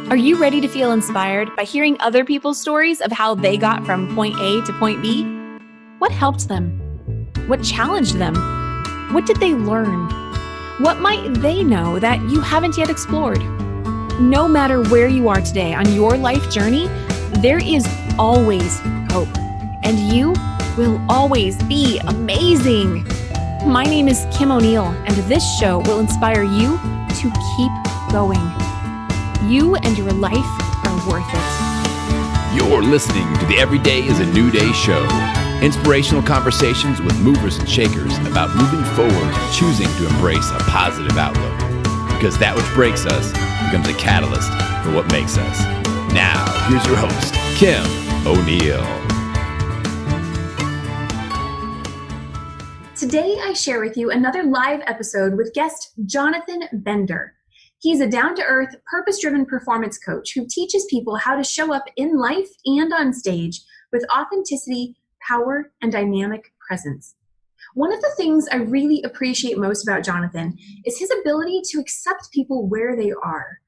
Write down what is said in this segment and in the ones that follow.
Are you ready to feel inspired by hearing other people's stories of how they got from point A to point B? What helped them? What challenged them? What did they learn? What might they know that you haven't yet explored? No matter where you are today on your life journey, there is always hope, and you will always be amazing. My name is Kim O'Neill, and this show will inspire you to keep going. You and your life are worth it. You're listening to the Every Day is a New Day show. Inspirational conversations with movers and shakers about moving forward and choosing to embrace a positive outlook. Because that which breaks us becomes a catalyst for what makes us. Now, here's your host, Kim O'Neill. Today, I share with you another live episode with guest Jonathan Bender. He's a down-to-earth, purpose-driven performance coach who teaches people how to show up in life and on stage with authenticity, power, and dynamic presence. One of the things I really appreciate most about Jonathan is his ability to accept people where they are.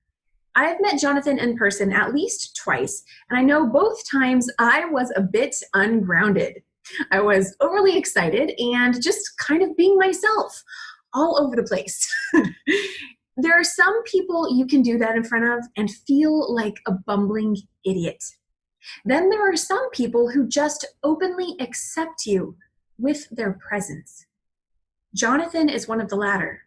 I have met Jonathan in person at least twice, and I know both times I was a bit ungrounded. I was overly excited and just kind of being myself all over the place. There are some people you can do that in front of and feel like a bumbling idiot. Then there are some people who just openly accept you with their presence. Jonathan is one of the latter.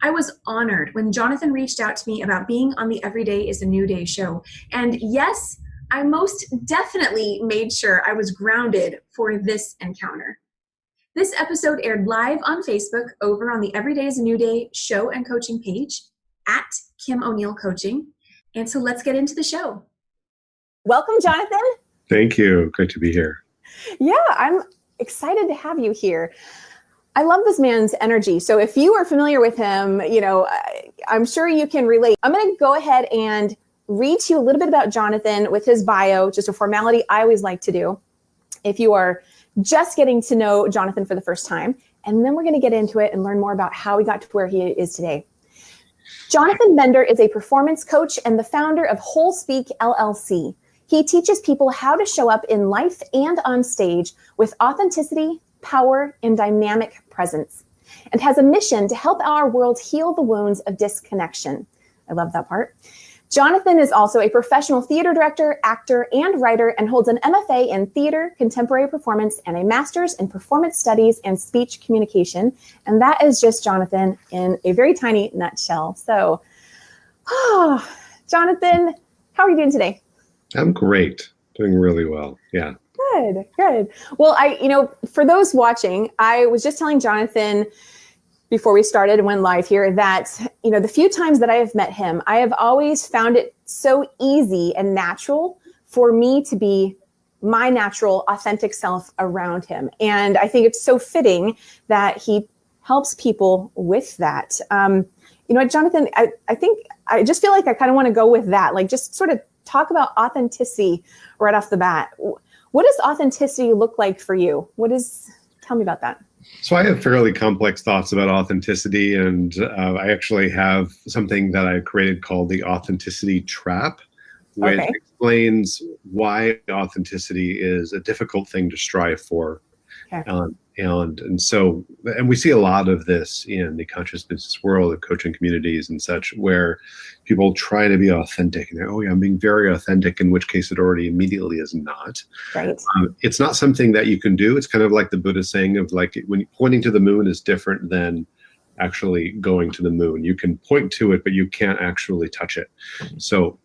I was honored when Jonathan reached out to me about being on the Every Day is a New Day show. And yes, I most definitely made sure I was grounded for this encounter. This episode aired live on Facebook over on the Every Day is a New Day show and coaching page at Kim O'Neill Coaching. And so let's get into the show. Welcome, Jonathan. Thank you. Great to be here. Yeah, I'm excited to have you here. I love this man's energy. So if you are familiar with him, I'm sure you can relate. I'm going to go ahead and read to you a little bit about Jonathan with his bio, just a formality I always like to do if you are just getting to know Jonathan for the first time. And then we're going to get into it and learn more about how he got to where he is today. Jonathan Bender is a performance coach and the founder of WholeSpeak, LLC. He teaches people how to show up in life and on stage with authenticity, power, and dynamic presence, and has a mission to help our world heal the wounds of disconnection. I love that part. Jonathan is also a professional theater director, actor, and writer, and holds an MFA in theater, contemporary performance, and a master's in performance studies and speech communication. And that is just Jonathan in a very tiny nutshell. So, Jonathan, how are you doing today? I'm great. Doing really well. Yeah. Good. Well, for those watching, I was just telling Jonathan before we started and went live here that, the few times that I have met him, I have always found it so easy and natural for me to be my natural, authentic self around him. And I think it's so fitting that he helps people with that. Jonathan, I just feel like I kind of want to go with that, like just sort of talk about authenticity right off the bat. What does authenticity look like for you? Tell me about that. So I have fairly complex thoughts about authenticity, and I actually have something that I created called the authenticity trap, which explains why authenticity is a difficult thing to strive for. Okay. And we see a lot of this in the conscious business world, of coaching communities and such, where people try to be authentic and they're, I'm being very authentic, in which case it already immediately is not. Right. It's not something that you can do. It's kind of like the Buddha saying of like, when pointing to the moon is different than actually going to the moon. You can point to it, but you can't actually touch it. So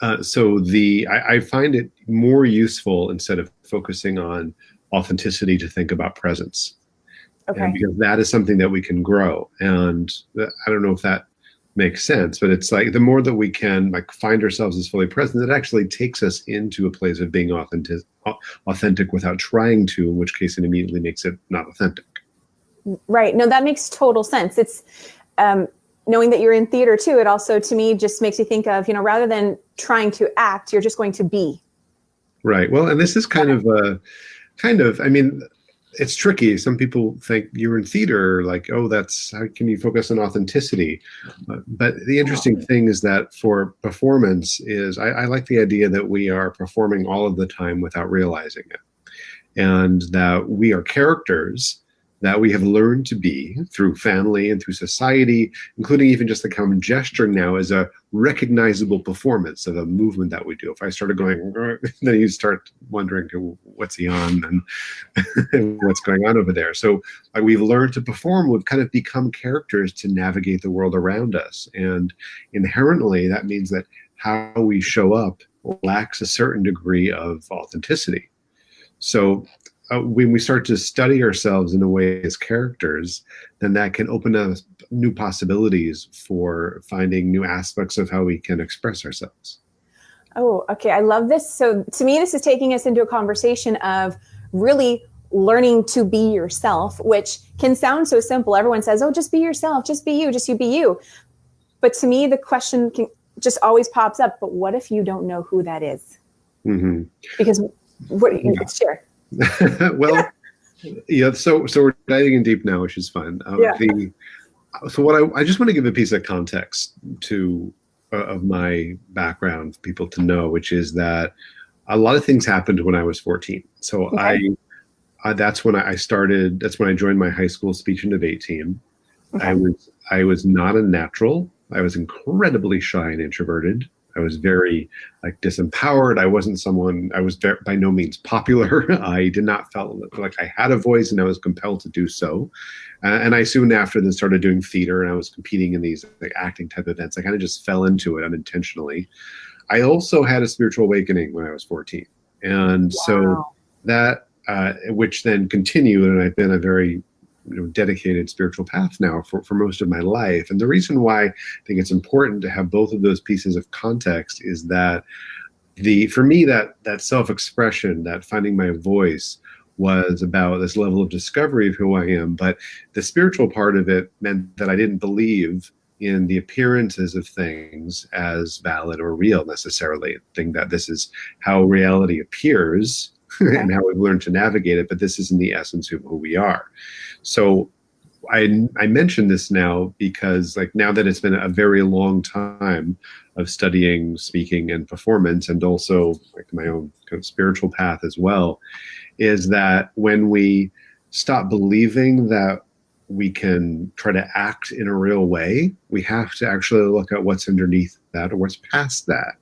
I find it more useful, instead of focusing on authenticity, to think about presence. Okay. And because that is something that we can grow. And I don't know if that makes sense, but it's like the more that we can find ourselves as fully present, it actually takes us into a place of being authentic without trying to, in which case it immediately makes it not authentic. Right. No, that makes total sense. It's knowing that you're in theater too. It also, to me, just makes you think of, rather than trying to act, you're just going to be. Right. Well, and this is kind of, it's tricky. Some people think you're in theater, like, oh, that's how can you focus on authenticity? But the interesting thing is that for performance is I like the idea that we are performing all of the time without realizing it, and that we are characters that we have learned to be through family and through society, including even just the common gesturing now is a recognizable performance of a movement that we do. If I started going, then you start wondering, what's he on and what's going on over there? So we've learned to perform. We've kind of become characters to navigate the world around us. And inherently, that means that how we show up lacks a certain degree of authenticity. So when we start to study ourselves in a way as characters, then that can open up new possibilities for finding new aspects of how we can express ourselves. Oh, okay. I love this. So to me, this is taking us into a conversation of really learning to be yourself, which can sound so simple. Everyone says, oh, just be yourself, just be you, just you be you. But to me, the question just always pops up, but what if you don't know who that is? Mm-hmm. Because share. Well, yeah. So we're diving in deep now, which is fun. So what I just want to give a piece of context to of my background for people to know, which is that a lot of things happened when I was 14. So okay. That's when I started. That's when I joined my high school speech and debate team. Okay. I was not a natural. I was incredibly shy and introverted. I was very disempowered. I wasn't someone, I was by no means popular. I did not feel like I had a voice, and I was compelled to do so. And I soon after then started doing theater, and I was competing in these acting type events. I kind of just fell into it unintentionally. I also had a spiritual awakening when I was 14. And so that, which then continued, and I've been a very dedicated spiritual path now for most of my life. And the reason why I think it's important to have both of those pieces of context is that for me, that self-expression, that finding my voice was about this level of discovery of who I am. But the spiritual part of it meant that I didn't believe in the appearances of things as valid or real necessarily. I think that this is how reality appears and how we've learned to navigate it, but this isn't the essence of who we are. So I mention this now because now that it's been a very long time of studying speaking and performance, and also my own kind of spiritual path as well, is that when we stop believing that we can try to act in a real way, we have to actually look at what's underneath that or what's past that.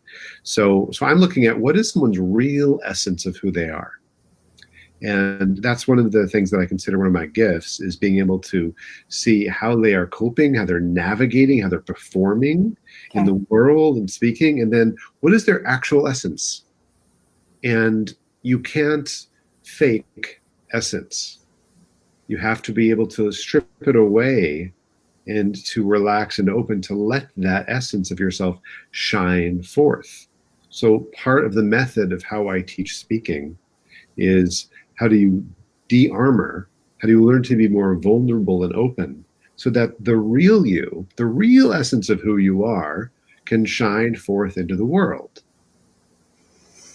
So I'm looking at what is someone's real essence of who they are. And that's one of the things that I consider one of my gifts, is being able to see how they are coping, how they're navigating, how they're performing in the world and speaking, and then what is their actual essence. And you can't fake essence. You have to be able to strip it away and to relax and open to let that essence of yourself shine forth. So part of the method of how I teach speaking is, how do you de-armor? How do you learn to be more vulnerable and open so that the real you, the real essence of who you are, can shine forth into the world?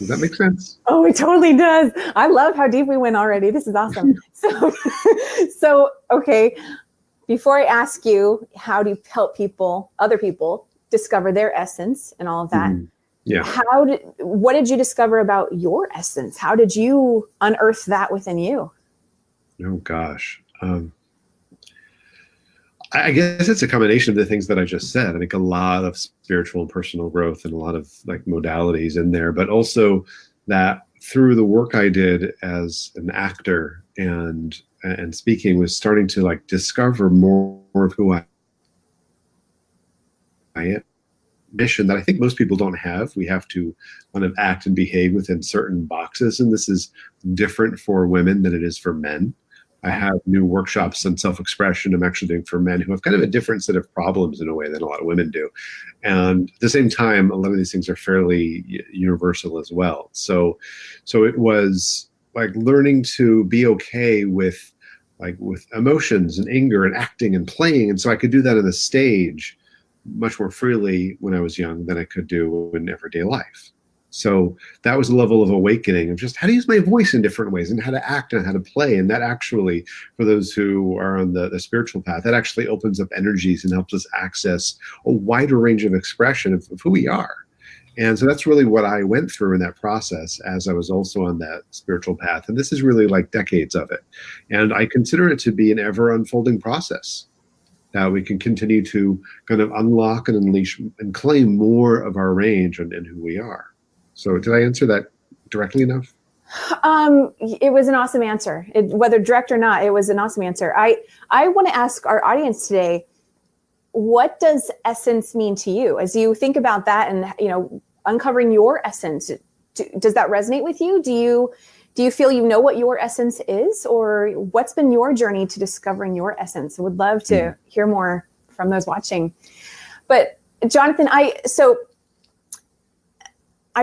Does that make sense? Oh, it totally does. I love how deep we went already. This is awesome. So okay, before I ask you, how do you help other people discover their essence and all of that? Mm-hmm. Yeah. What did you discover about your essence? How did you unearth that within you? Oh gosh. I guess it's a combination of the things that I just said. I think a lot of spiritual and personal growth and a lot of modalities in there, but also that through the work I did as an actor and speaking, was starting to discover more of who I am. Mission that I think most people don't have. We have to kind of act and behave within certain boxes, and this is different for women than it is for men. I have new workshops on self-expression I'm actually doing for men who have kind of a different set of problems in a way than a lot of women do. And at the same time, a lot of these things are fairly universal as well. So it was learning to be okay with emotions and anger and acting and playing, and so I could do that on the stage much more freely when I was young than I could do in everyday life. So that was a level of awakening of just how to use my voice in different ways and how to act and how to play. And that actually, for those who are on the spiritual path, that actually opens up energies and helps us access a wider range of expression of who we are. And so that's really what I went through in that process as I was also on that spiritual path. And this is really like decades of it. And I consider it to be an ever unfolding process that we can continue to kind of unlock and unleash and claim more of our range and who we are. So did I answer that directly enough? It was an awesome answer. Whether direct or not, it was an awesome answer. I want to ask our audience today, what does essence mean to you? As you think about that and, uncovering your essence, does that resonate with you? Do you feel you know what your essence is, or what's been your journey to discovering your essence? I would love to hear more from those watching. But Jonathan, I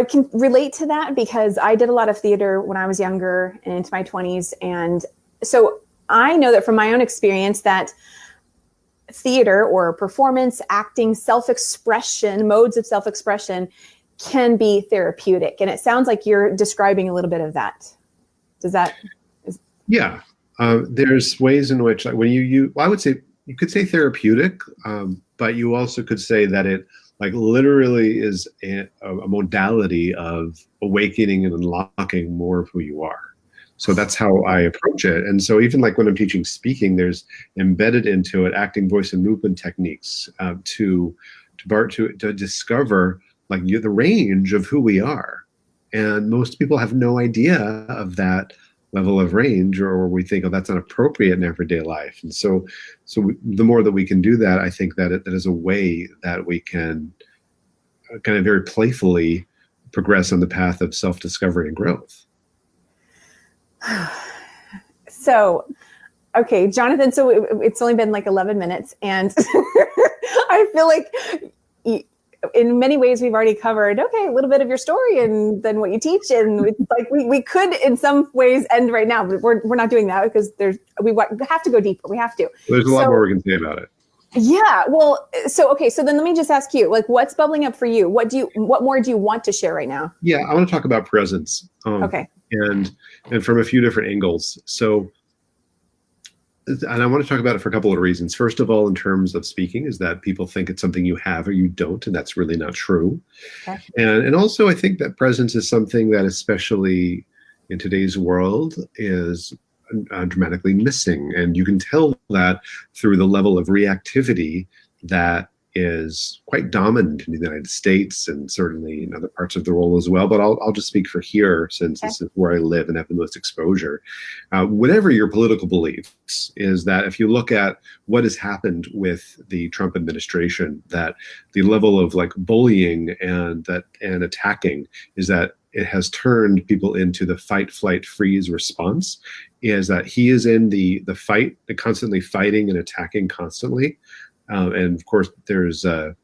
can relate to that because I did a lot of theater when I was younger and into my 20s. And so I know that from my own experience that theater or performance, acting, self-expression, modes of self-expression can be therapeutic. And it sounds like you're describing a little bit of that. Does that? Yeah. There's ways in which when I would say you could say therapeutic, but you also could say that it like literally is a modality of awakening and unlocking more of who you are. So that's how I approach it. And so even like when I'm teaching speaking, there's embedded into it acting, voice, and movement techniques to discover like the range of who we are. And most people have no idea of that level of range, or we think, oh, that's not appropriate in everyday life. And so the more that we can do that, I think that that is a way that we can kind of very playfully progress on the path of self-discovery and growth. So, okay, Jonathan, so it's only been like 11 minutes and I feel like in many ways we've already covered, okay, a little bit of your story and then what you teach. And it's like, we could in some ways end right now, but we're not doing that because we have to go deeper. We have to. There's a lot more we can say about it. Yeah. Well, so then let me just ask you, like, what's bubbling up for you? What more do you want to share right now? Yeah, I want to talk about presence. Okay. And from a few different angles. So, and I want to talk about it for a couple of reasons. First of all, in terms of speaking, is that people think it's something you have or you don't, and that's really not true. Okay. And also, I think that presence is something that, especially in today's world, is dramatically missing. And you can tell that through the level of reactivity that is quite dominant in the United States and certainly in other parts of the world as well. But I'll just speak for here since this is where I live and have the most exposure. Whatever your political beliefs, is that if you look at what has happened with the Trump administration, that the level of like bullying and attacking is that it has turned people into the fight, flight, freeze response, is that he is in the fight, constantly fighting and attacking constantly. And of course, there's no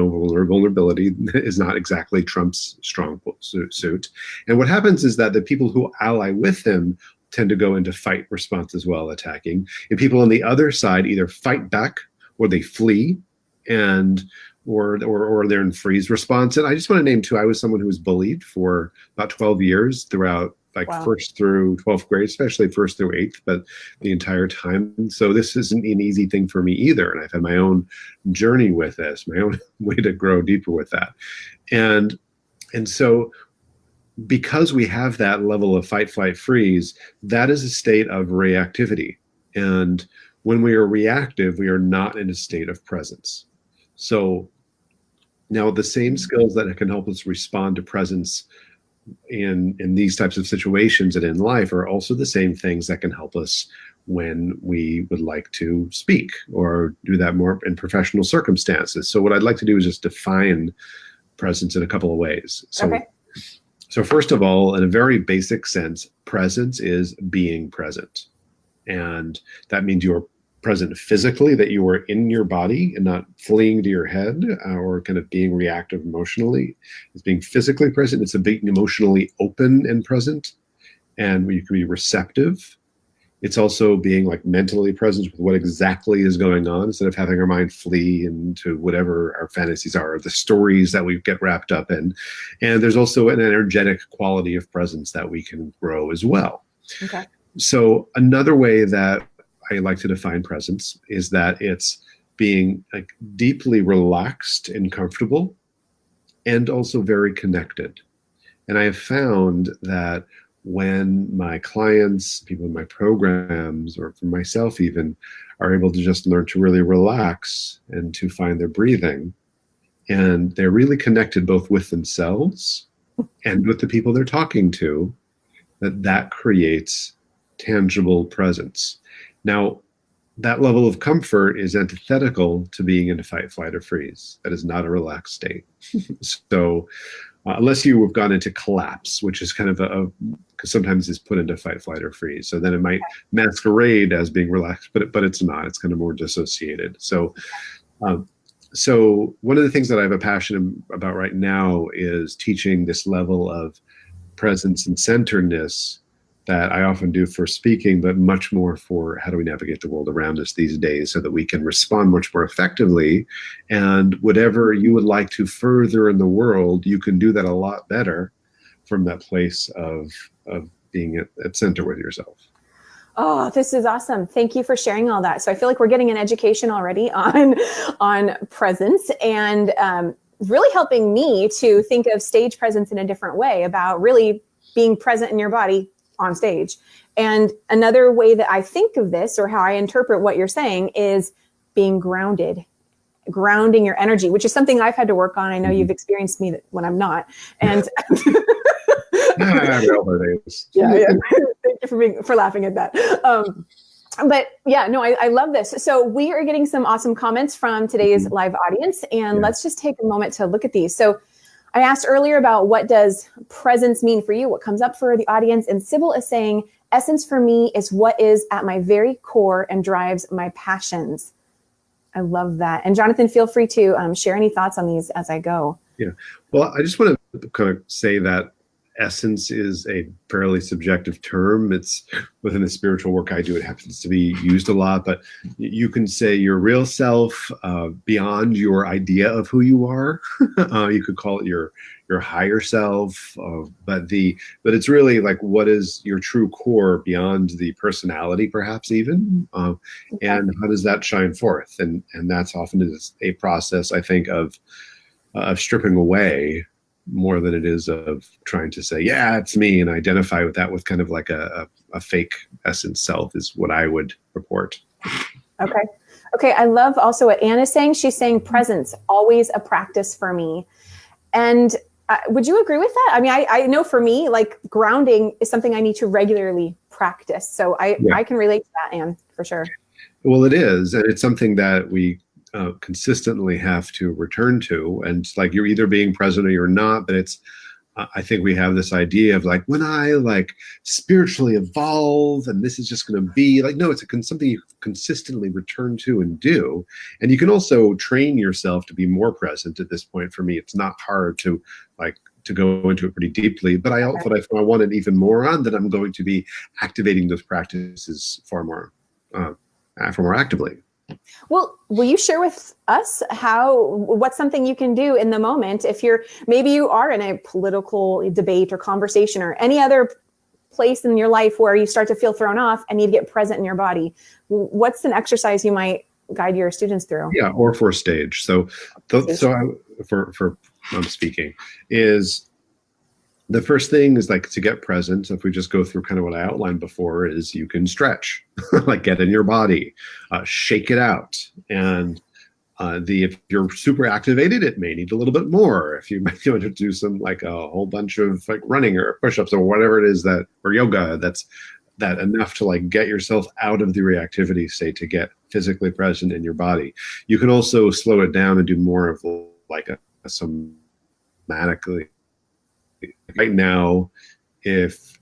vulnerability is not exactly Trump's strong suit. And what happens is that the people who ally with him tend to go into fight response as well, attacking. And people on the other side either fight back or they flee, or they're in freeze response. And I just want to name two. I was someone who was bullied for about 12 years throughout first through 12th grade, especially first through 8th, but the entire time. So this isn't an easy thing for me either. And I've had my own journey with this, my own way to grow deeper with that. And so because we have that level of fight, flight, freeze, that is a state of reactivity. And when we are reactive, we are not in a state of presence. So now the same skills that can help us respond to presence in these types of situations and in life are also the same things that can help us when we would like to speak or do that more in professional circumstances. So what I'd like to do is just define presence in a couple of ways. So first of all, in a very basic sense, presence is being present. And that means you're present physically, that you are in your body and not fleeing to your head or kind of being reactive emotionally. It's being physically present. It's being emotionally open and present. And you can be receptive. It's also being like mentally present with what exactly is going on instead of having our mind flee into whatever our fantasies are, or the stories that we get wrapped up in. And there's also an energetic quality of presence that we can grow as well. Okay. So another way that I like to define presence is that it's being like deeply relaxed and comfortable, and also very connected. And I have found that when my clients, people in my programs, or for myself even, are able to just learn to really relax and to find their breathing, and they're really connected both with themselves and with the people they're talking to, that creates tangible presence. Now, that level of comfort is antithetical to being in a fight, flight, or freeze. That is not a relaxed state. So unless you have gone into collapse, which is kind of because sometimes it's put into fight, flight, or freeze. So then it might masquerade as being relaxed, but it's not. It's kind of more dissociated. So one of the things that I have a passion about right now is teaching this level of presence and centeredness that I often do for speaking, but much more for how do we navigate the world around us these days so that we can respond much more effectively. And whatever you would like to further in the world, you can do that a lot better from that place of being at center with yourself. Oh, this is awesome. Thank you for sharing all that. So I feel like we're getting an education already on presence, and really helping me to think of stage presence in a different way, about really being present in your body on stage. And another way that I think of this, or how I interpret what you're saying, is being grounded, grounding your energy, which is something I've had to work on. I know you've experienced me when I'm not. And Yeah. Thank you for laughing at that. But yeah, no, I love this. So we are getting some awesome comments from today's live audience, and let's just take a moment to look at these. So I asked earlier about what does presence mean for you, what comes up for the audience. And Sybil is saying, essence for me is what is at my very core and drives my passions. I love that. And Jonathan, feel free to share any thoughts on these as I go. Yeah. Well, I just want to kind of say that essence is a fairly subjective term. It's within the spiritual work I do, it happens to be used a lot, but you can say your real self beyond your idea of who you are. You could call it your higher self, but it's really like, what is your true core beyond the personality, perhaps even, and how does that shine forth? And that's often a process, I think, of stripping away more than it is of trying to say, yeah, it's me, and identify with that with kind of like a fake essence self is what I would report. Okay. I love also what Anna's saying. She's saying presence, always a practice for me. And would you agree with that? I mean, I know for me, like, grounding is something I need to regularly practice. So I can relate to that, Anne, for sure. Well, it is. And it's something that we consistently have to return to, and it's like you're either being present or you're not. But it's I think we have this idea of like, when I like spiritually evolve and this is just going to be like, no, it's something you consistently return to and do. And you can also train yourself to be more present. At this point, for me, it's not hard to go into it pretty deeply, but if I want it even more on, then I'm going to be activating those practices far more actively. Well, will you share with us what's something you can do in the moment if maybe you are in a political debate or conversation or any other place in your life where you start to feel thrown off and need to get present in your body? What's an exercise you might guide your students through? Yeah, or for stage. So for speaking is the first thing is like to get present. So if we just go through kind of what I outlined before, is you can stretch, like get in your body, shake it out. And if you're super activated, it may need a little bit more. If you might want to do some like a whole bunch of like running or push-ups or whatever it is or yoga, that's enough to like get yourself out of the reactivity state to get physically present in your body. You can also slow it down and do more of like a somatically. Right now, if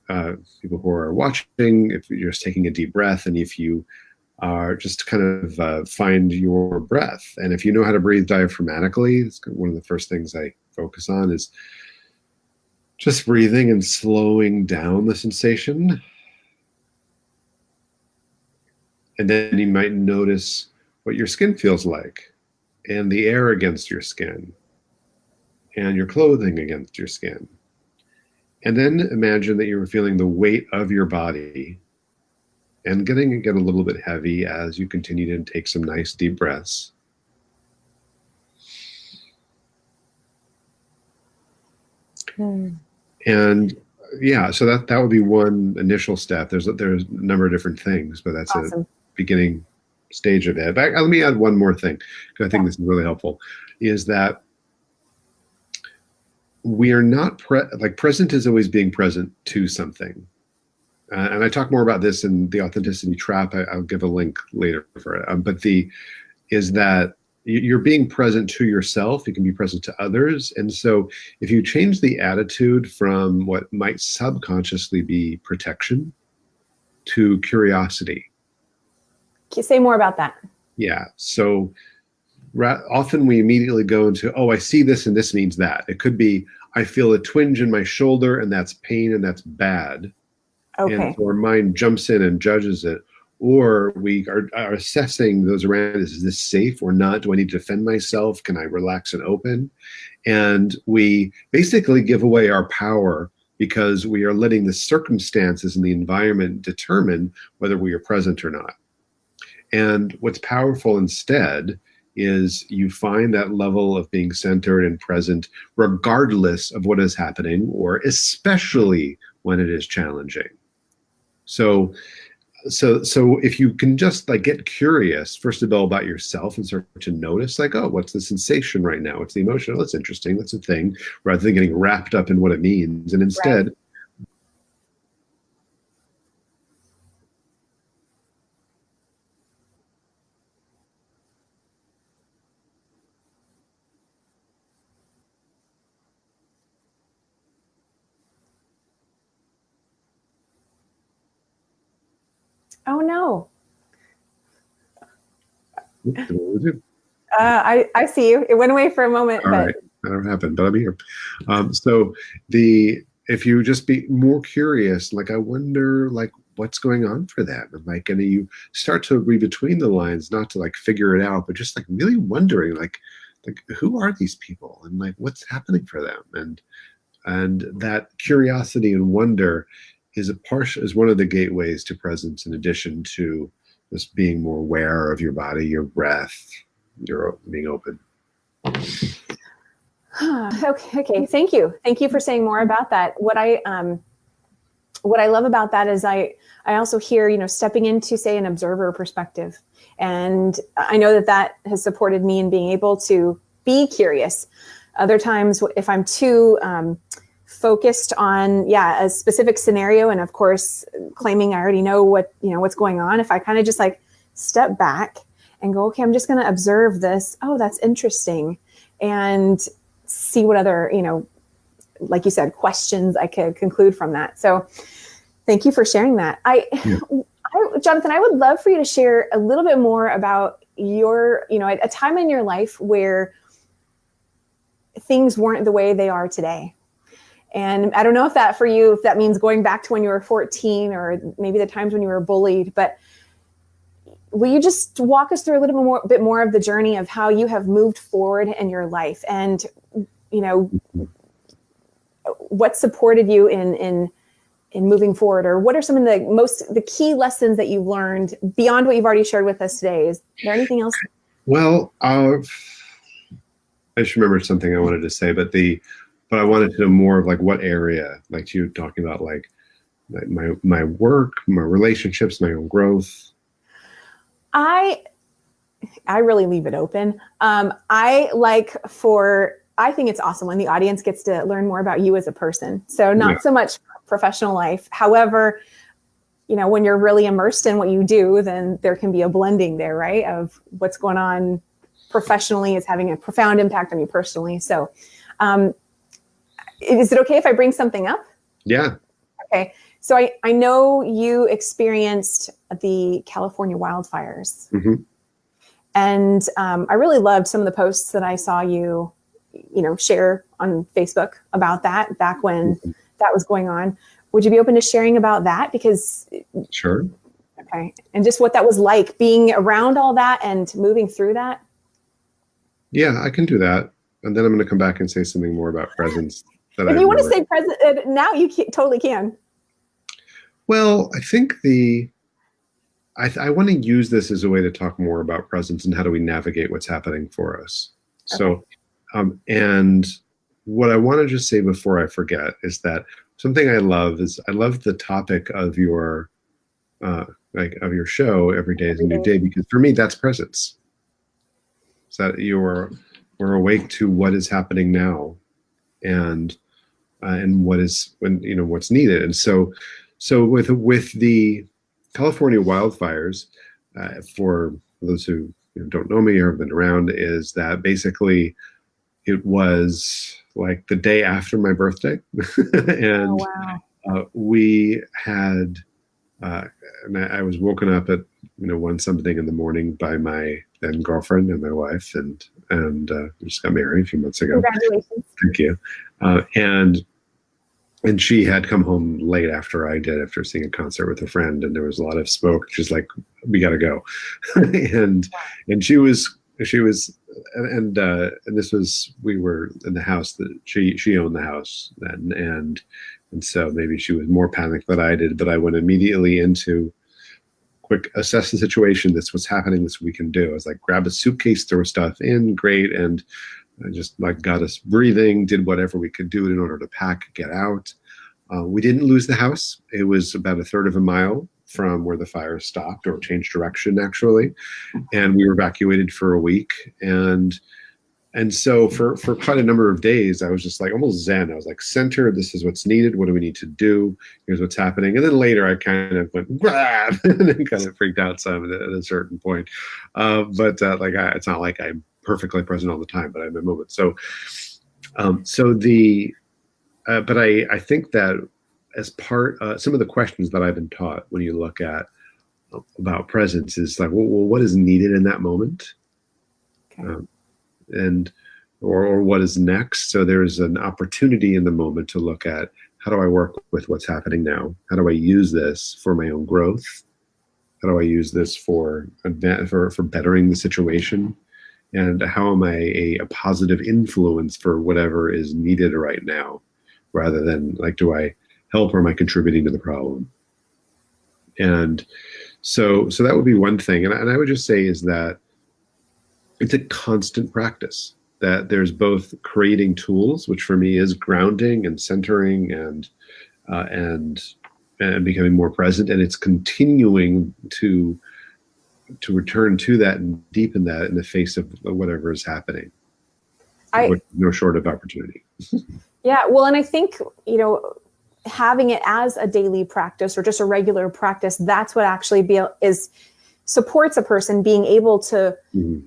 people who are watching, if you're just taking a deep breath, and if you are just kind of find your breath, and if you know how to breathe diaphragmatically, it's one of the first things I focus on is just breathing and slowing down the sensation. And then you might notice what your skin feels like, and the air against your skin, and your clothing against your skin. And then imagine that you're feeling the weight of your body and getting it get a little bit heavy as you continue to take some nice deep breaths. And yeah, so that would be one initial step. There's a number of different things, but that's awesome. A beginning stage of it. But let me add one more thing, because I think this is really helpful, is that we are not present is always being present to something. And I talk more about this in the authenticity trap. I'll give a link later for it. But is that you're being present to yourself. You can be present to others. And so if you change the attitude from what might subconsciously be protection to curiosity. Can you say more about that? Yeah. So often we immediately go into, oh, I see this and this means that. It could be, I feel a twinge in my shoulder and that's pain and that's bad. Okay. And so our mind jumps in and judges it. Or we are assessing those around us. Is this safe or not? Do I need to defend myself? Can I relax and open? And we basically give away our power because we are letting the circumstances and the environment determine whether we are present or not. And what's powerful instead is you find that level of being centered and present regardless of what is happening, or especially when it is challenging. So if you can just get curious, first of all, about yourself and start to notice oh, what's the sensation right now? What's the emotion? Oh, that's interesting. That's a thing, rather than getting wrapped up in what it means. And instead, right. Oh no. I see you. It went away for a moment. All right. That never happened, but I'm here. If you just be more curious, I wonder, what's going on for them? And and you start to read between the lines, not to figure it out, but just really wondering, who are these people and what's happening for them? And that curiosity and wonder is one of the gateways to presence, in addition to just being more aware of your body, your breath, your being open. Okay. Thank you for saying more about that. What I love about that is I also hear, stepping into, say, an observer perspective. And I know that has supported me in being able to be curious. Other times, if I'm too focused on a specific scenario, and of course claiming I already know what's going on, if I kind of just step back and go, okay, I'm just going to observe this. Oh, that's interesting, and see what other like you said, questions I could conclude from that. So thank you for sharing that. Jonathan, I would love for you to share a little bit more about your a time in your life where things weren't the way they are today. And I don't know if that means going back to when you were 14, or maybe the times when you were bullied, but will you just walk us through a little bit more of the journey of how you have moved forward in your life, and what supported you in moving forward, or what are some of the key lessons that you've learned beyond what you've already shared with us today? Is there anything else? Well, I just remembered something I wanted to say, but I wanted to know more of what area, you talking about, my work, my relationships, my own growth. I really leave it open. I think it's awesome when the audience gets to learn more about you as a person. So not so much professional life. However, when you're really immersed in what you do, then there can be a blending there, right? Of what's going on professionally is having a profound impact on you personally. So, is it okay if I bring something up? Yeah. Okay. So I know you experienced the California wildfires. Mm-hmm. And I really loved some of the posts that I saw you share on Facebook about that back when that was going on. Would you be open to sharing about that? Because Sure. Okay. Okay. And just what that was like being around all that and moving through that. Yeah, I can do that. And then I'm going to come back and say something more about presence. If you want to say present now, you totally can. Well, I think I want to use this as a way to talk more about presence and how do we navigate what's happening for us. Okay. So, and what I want to just say before I forget is that something I love the topic of your of your show, Every Day is a New Day, because for me, that's presence. So that we're awake to what is happening now, and what's needed. And so with the California wildfires, for those who don't know me or have been around, is that basically it was like the day after my birthday, and we had. And I was woken up at 1 something in the morning by my then girlfriend and my wife, and we just got married a few months ago. Congratulations! Thank you. And she had come home late after I did, after seeing a concert with a friend, and there was a lot of smoke. She's like, "We got to go," and she was, and this was, we were in the house that she owned the house then, and so maybe she was more panicked than I did, but I went immediately into quick assess the situation. This was happening. This we can do. I was like, grab a suitcase, throw stuff in, great, and I just got us breathing. Did whatever we could do in order to pack, get out. We didn't lose the house. It was about a third of a mile from where the fire stopped, or changed direction actually, and we were evacuated for a week. And so for quite a number of days, I was just like almost zen. I was like, center, this is what's needed. What do we need to do? Here's what's happening. And then later I kind of went, grab, and then kind of freaked out some at a certain point. It's not like I'm perfectly present all the time, but I have a moment. But I think that as part, some of the questions that I've been taught when you look at about presence is like, well, what is needed in that moment? Okay. Or what is next. So there's an opportunity in the moment to look at, how do I work with what's happening now? How do I use this for my own growth? How do I use this for bettering the situation? And how am I a positive influence for whatever is needed right now, rather than like, do I help or am I contributing to the problem? And so that would be one thing. And I would just say is that it's a constant practice, that there's both creating tools, which for me is grounding and centering and becoming more present. And it's continuing to return to that and deepen that in the face of whatever is happening. No short of opportunity. Yeah. Well, and I think, having it as a daily practice or just a regular practice, that's what actually supports a person being able to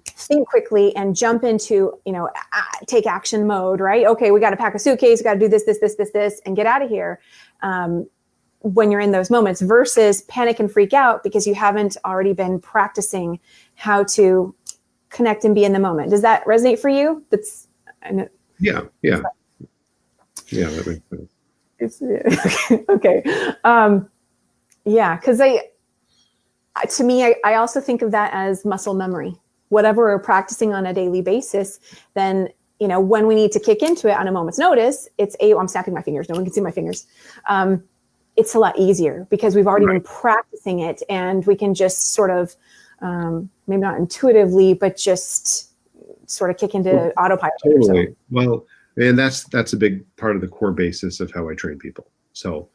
think quickly and jump into, take action mode, right? Okay, we got to pack a suitcase, we got to do this, and get out of here. When you're in those moments, versus panic and freak out because you haven't already been practicing how to connect and be in the moment. Does that resonate for you? Yeah. That makes sense. Okay. Because to me, I also think of that as muscle memory. Whatever we're practicing on a daily basis, then, when we need to kick into it on a moment's notice, I'm snapping my fingers. No one can see my fingers. It's a lot easier because we've already been practicing it, and we can just sort of, maybe not intuitively, but just sort of kick into autopilot. Totally. Well, and that's a big part of the core basis of how I train people. So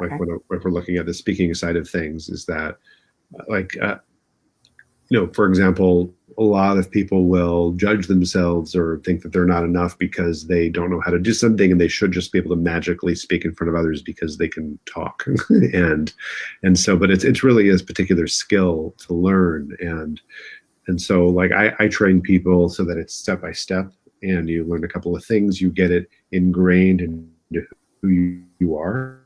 like when we're looking at the speaking side of things, is that for example, a lot of people will judge themselves or think that they're not enough because they don't know how to do something, and they should just be able to magically speak in front of others because they can talk. and so, but it's really a particular skill to learn. And so like I train people so that it's step by step, and you learn a couple of things, you get it ingrained into who you are.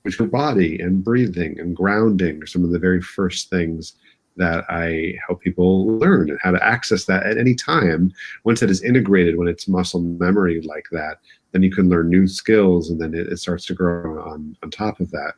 Which your body and breathing and grounding are some of the very first things that I help people learn, and how to access that at any time. Once it is integrated, when it's muscle memory like that, then you can learn new skills, and then it starts to grow on top of that.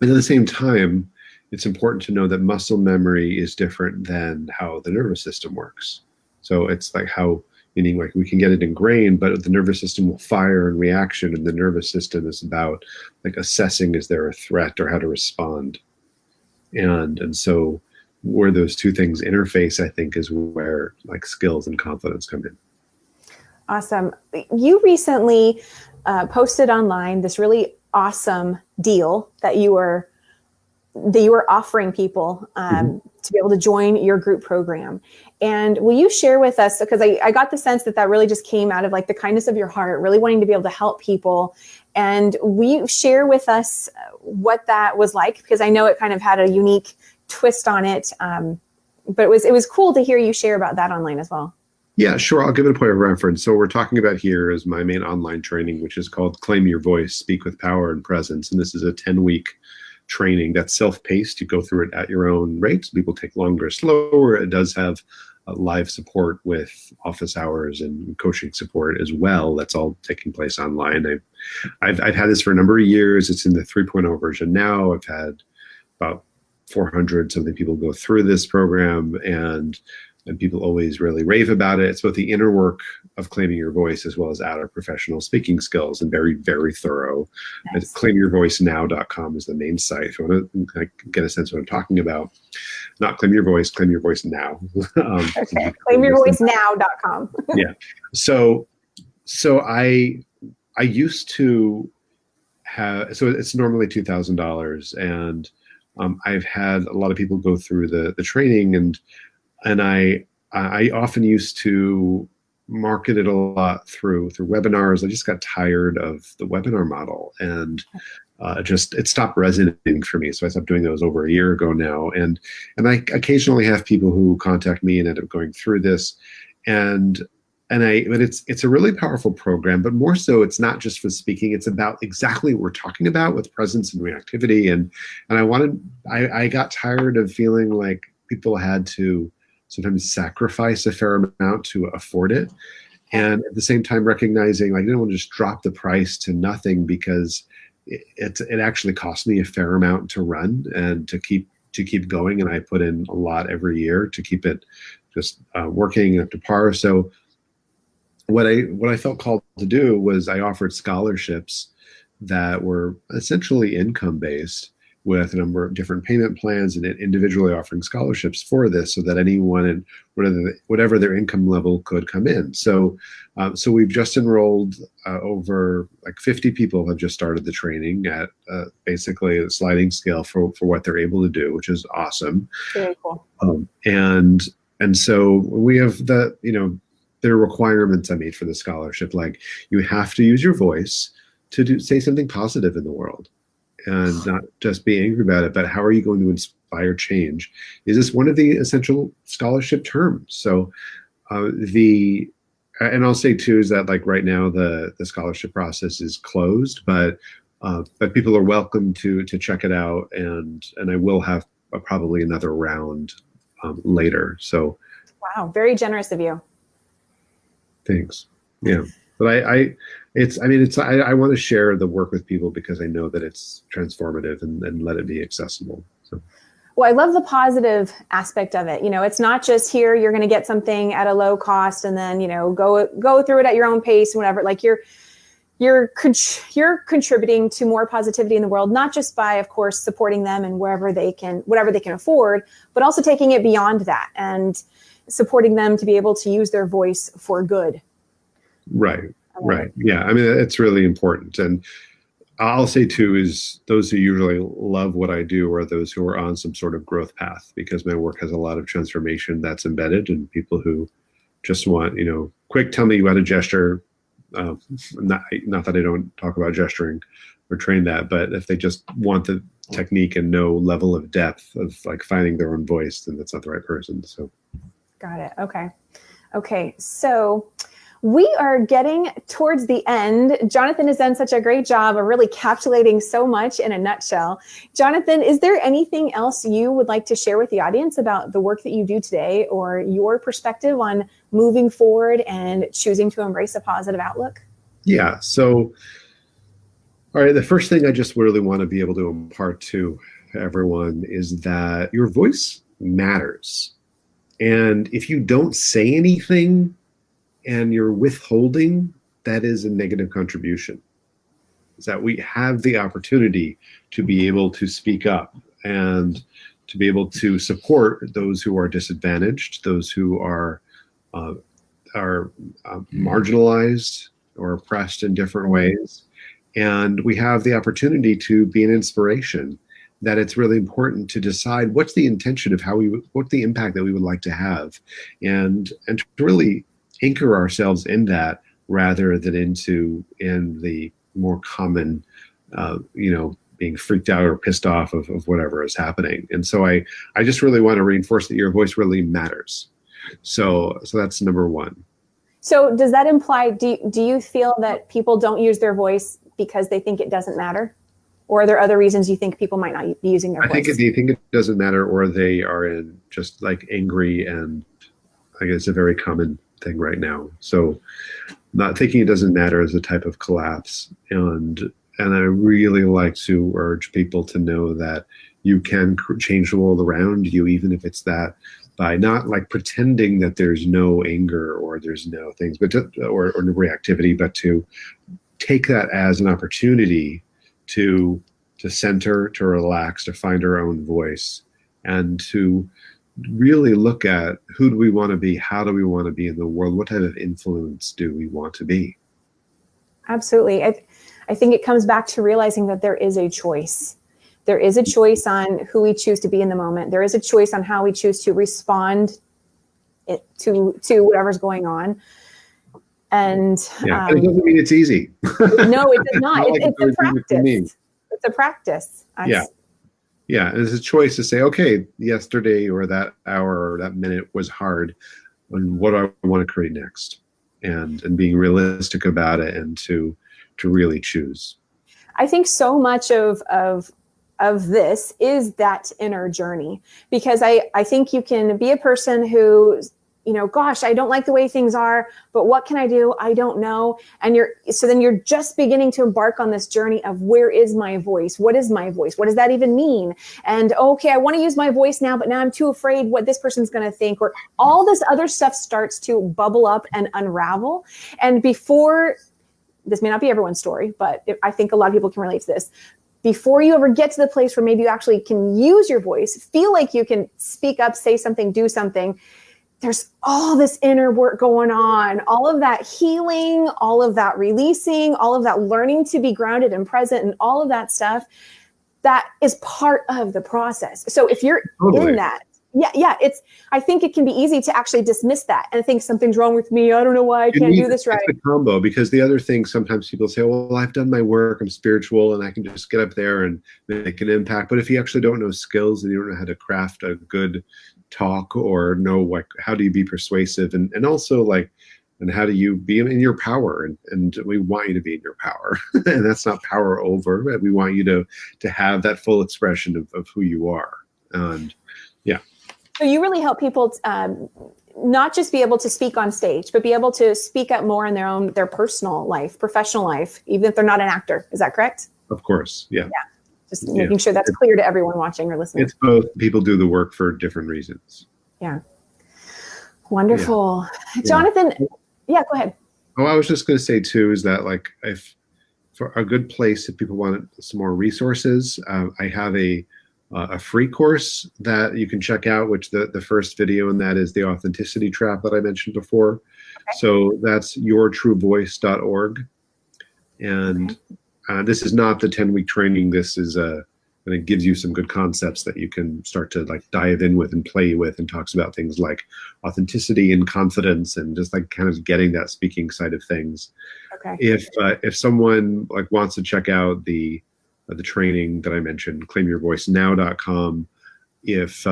And at the same time, it's important to know that muscle memory is different than how the nervous system works. So it's like how, meaning like we can get it ingrained, but the nervous system will fire in reaction, and the nervous system is about like assessing, is there a threat or how to respond. And so where those two things interface, I think, is where like skills and confidence come in. Awesome. You recently posted online this really awesome deal that you were offering people to be able to join your group program. And will you share with us, because I got the sense that really just came out of like the kindness of your heart, really wanting to be able to help people. And will you share with us what that was like? Because I know it kind of had a unique twist on it. But it was cool to hear you share about that online as well. Yeah, sure. I'll give it a point of reference. So what we're talking about here is my main online training, which is called Claim Your Voice, Speak with Power and Presence. And this is a 10-week training that's self-paced. You go through it at your own rates. People take longer or slower. It does have live support with office hours and coaching support as well. That's all taking place online. I've had this for a number of years. It's in the 3.0 version now. I've had about 400 something people go through this program, and people always really rave about it. It's both the inner work of claiming your voice as well as outer professional speaking skills, and very, very thorough. Nice. ClaimYourVoiceNow.com is the main site. If you want to get a sense of what I'm talking about, not Claim Your Voice, Claim Your Voice Now. Okay, ClaimYourVoiceNow.com. Yeah. So I used to have, so it's normally $2,000, and I've had a lot of people go through the training, and I often used to market it a lot through webinars. I just got tired of the webinar model, and it stopped resonating for me. So I stopped doing those over a year ago now. And I occasionally have people who contact me and end up going through this, but it's a really powerful program. But more so, it's not just for speaking. It's about exactly what we're talking about with presence and reactivity. And I got tired of feeling like people had to sometimes sacrifice a fair amount to afford it. And at the same time, recognizing like I didn't want to just drop the price to nothing, because it actually cost me a fair amount to run and to keep going. And I put in a lot every year to keep it just working up to par. So what I felt called to do was I offered scholarships that were essentially income based, with a number of different payment plans, and individually offering scholarships for this, so that anyone and whatever their income level could come in. So we've just enrolled over like 50 people have just started the training at basically a sliding scale for what they're able to do, which is awesome. Very cool. And so we have there are requirements I made for the scholarship, like you have to use your voice to say something positive in the world, and not just be angry about it, but how are you going to inspire change? Is this one of the essential scholarship terms? So and I'll say too, is that like right now the scholarship process is closed, but people are welcome to check it out, and I will have probably another round later. So wow, very generous of you. Thanks. Yeah. But I want to share the work with people because I know that it's transformative, and let it be accessible. So. Well, I love the positive aspect of it. It's not just here, you're going to get something at a low cost and then, go through it at your own pace and whatever. Like you're contributing to more positivity in the world, not just by, of course, supporting them and whatever they can afford, but also taking it beyond that and supporting them to be able to use their voice for good. Right. Yeah. I mean, it's really important. And I'll say too, is those who usually love what I do are those who are on some sort of growth path, because my work has a lot of transformation that's embedded, and people who just want, quick, tell me how to gesture. Not that I don't talk about gesturing or train that, but if they just want the technique and no level of depth of like finding their own voice, then that's not the right person. So. Got it. Okay. So we are getting towards the end. Jonathan has done such a great job of really capsulating so much in a nutshell. Jonathan, is there anything else you would like to share with the audience about the work that you do today, or your perspective on moving forward and choosing to embrace a positive outlook? Yeah. So All right. The first thing I just really want to be able to impart to everyone is that your voice matters. And if you don't say anything and you're withholding, that is a negative contribution. Is that we have the opportunity to be able to speak up and to be able to support those who are disadvantaged, those who are marginalized or oppressed in different ways. And we have the opportunity to be an inspiration. That it's really important to decide what's the intention of what's the impact that we would like to have, and to really anchor ourselves in that rather than in the more common, being freaked out or pissed off of whatever is happening. And so I just really want to reinforce that your voice really matters. So that's number one. So does that imply, do you feel that people don't use their voice because they think it doesn't matter? Or are there other reasons you think people might not be using their voice? I think they think it doesn't matter, or they are in just like angry, and I guess it's a very common thing right now. So not thinking it doesn't matter is a type of collapse. And I really like to urge people to know that you can change the world around you, even if it's that by not like pretending that there's no anger or there's no things, but or no reactivity, but to take that as an opportunity to center, to relax, to find our own voice, and to really look at who do we want to be, how do we want to be in the world, what type of influence do we want to be? Absolutely. I think it comes back to realizing that there is a choice. There is a choice on who we choose to be in the moment. There is a choice on how we choose to respond to whatever's going on. And it doesn't mean it's easy. No, it does not. It's a practice. It's a practice. Yeah. And it's a choice to say, okay, yesterday or that hour or that minute was hard, and what do I want to create next? And being realistic about it, and to really choose. I think so much of this is that inner journey, because I think you can be a person who, gosh, I don't like the way things are, but what can I do? I don't know. And then you're just beginning to embark on this journey of, where is my voice? What is my voice? What does that even mean? And okay, I want to use my voice now, but now I'm too afraid what this person's going to think, or all this other stuff starts to bubble up and unravel. And this may not be everyone's story, but I think a lot of people can relate to this. Before you ever get to the place where maybe you actually can use your voice, feel like you can speak up, say something, do something, there's all this inner work going on, all of that healing, all of that releasing, all of that learning to be grounded and present, and all of that stuff that is part of the process. So if you're in that, I think it can be easy to actually dismiss that and think something's wrong with me. I don't know why I can't do this right. It's a combo, because the other thing, sometimes people say, well, I've done my work, I'm spiritual, and I can just get up there and make an impact. But if you actually don't know skills, and you don't know how to craft a good talk, or know like how do you be persuasive, and also like, and how do you be in your power, and we want you to be in your power. And that's not power over, but we want you to have that full expression of who you are. And so you really help people not just be able to speak on stage, but be able to speak up more in their personal life, professional life, even if they're not an actor. Is that correct? Of course. Yeah. Just making sure that's clear to everyone watching or listening. It's both. People do the work for different reasons. Yeah. Wonderful. Yeah. Jonathan, go ahead. Oh, I was just going to say too, is that like, if for a good place, if people want some more resources, I have a free course that you can check out, which the first video in that is the authenticity trap that I mentioned before. Okay. So that's yourtruevoice.org. And this is not the 10-week training. This is and it gives you some good concepts that you can start to like dive in with and play with, and talks about things like authenticity and confidence, and just like kind of getting that speaking side of things. Okay. If someone like wants to check out the training that I mentioned, claimyourvoicenow.com. If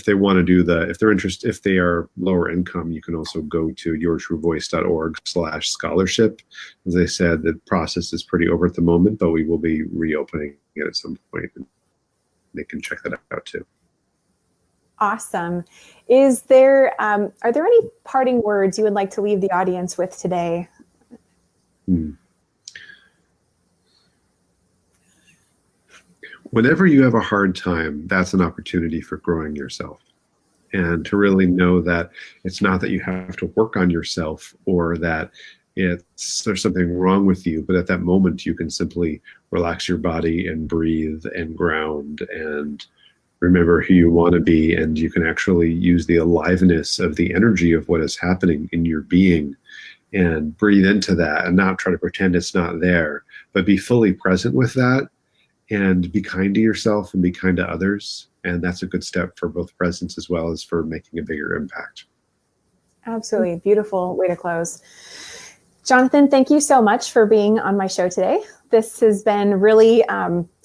they want to do if they're interested, if they are lower income, you can also go to yourtruevoice.org/scholarship. As I said, the process is pretty over at the moment, but we will be reopening it at some point. They can check that out too. Awesome. Are there any parting words you would like to leave the audience with today? whenever you have a hard time, that's an opportunity for growing yourself. And to really know that it's not that you have to work on yourself or that there's something wrong with you, but at that moment you can simply relax your body and breathe and ground and remember who you want to be, and you can actually use the aliveness of the energy of what is happening in your being and breathe into that and not try to pretend it's not there, but be fully present with that and be kind to yourself and be kind to others. And that's a good step for both presence as well as for making a bigger impact. Absolutely. Beautiful way to close. Jonathan, thank you so much for being on my show today. This has been really,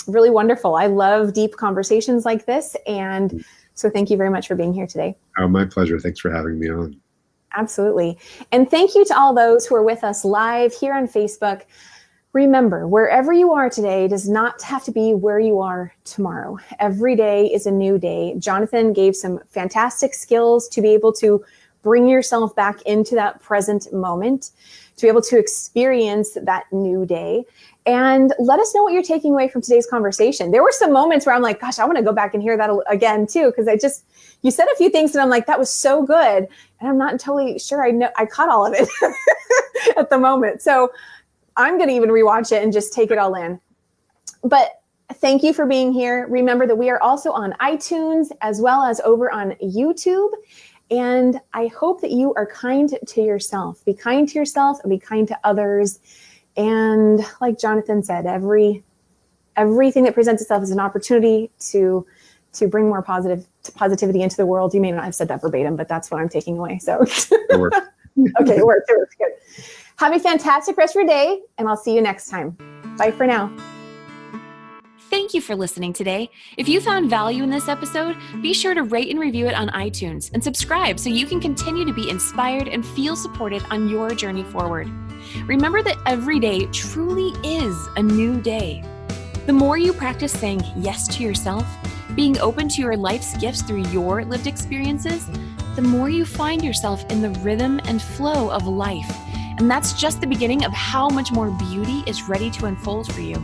really wonderful. I love deep conversations like this. And so thank you very much for being here today. Oh, my pleasure. Thanks for having me on. Absolutely. And thank you to all those who are with us live here on Facebook. Remember, wherever you are today does not have to be where you are tomorrow. Every day is a new day. Jonathan gave some fantastic skills to be able to bring yourself back into that present moment, to be able to experience that new day. And let us know what you're taking away from today's conversation. There were some moments where I'm like, gosh, I want to go back and hear that again too, because you said a few things and I'm like, that was so good. And I'm not totally sure I caught all of it at the moment. So I'm going to even rewatch it and just take it all in. But thank you for being here. Remember that we are also on iTunes as well as over on YouTube. And I hope that you are kind to yourself. Be kind to yourself and be kind to others. And like Jonathan said, everything that presents itself is an opportunity to bring more positivity into the world. You may not have said that verbatim, but that's what I'm taking away. So It worked. Okay, it worked. Good. Have a fantastic rest of your day, and I'll see you next time. Bye for now. Thank you for listening today. If you found value in this episode, be sure to rate and review it on iTunes and subscribe so you can continue to be inspired and feel supported on your journey forward. Remember that every day truly is a new day. The more you practice saying yes to yourself, being open to your life's gifts through your lived experiences, the more you find yourself in the rhythm and flow of life. And that's just the beginning of how much more beauty is ready to unfold for you.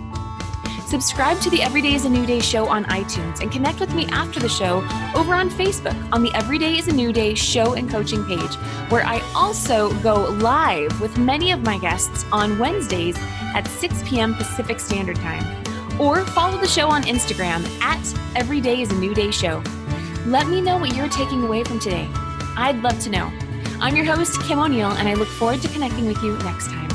Subscribe to the Every Day is a New Day show on iTunes and connect with me after the show over on Facebook on the Every Day is a New Day show and coaching page, where I also go live with many of my guests on Wednesdays at 6 p.m. Pacific Standard Time. Or follow the show on Instagram at Every Day is a New Day show. Let me know what you're taking away from today. I'd love to know. I'm your host, Kim O'Neill, and I look forward to connecting with you next time.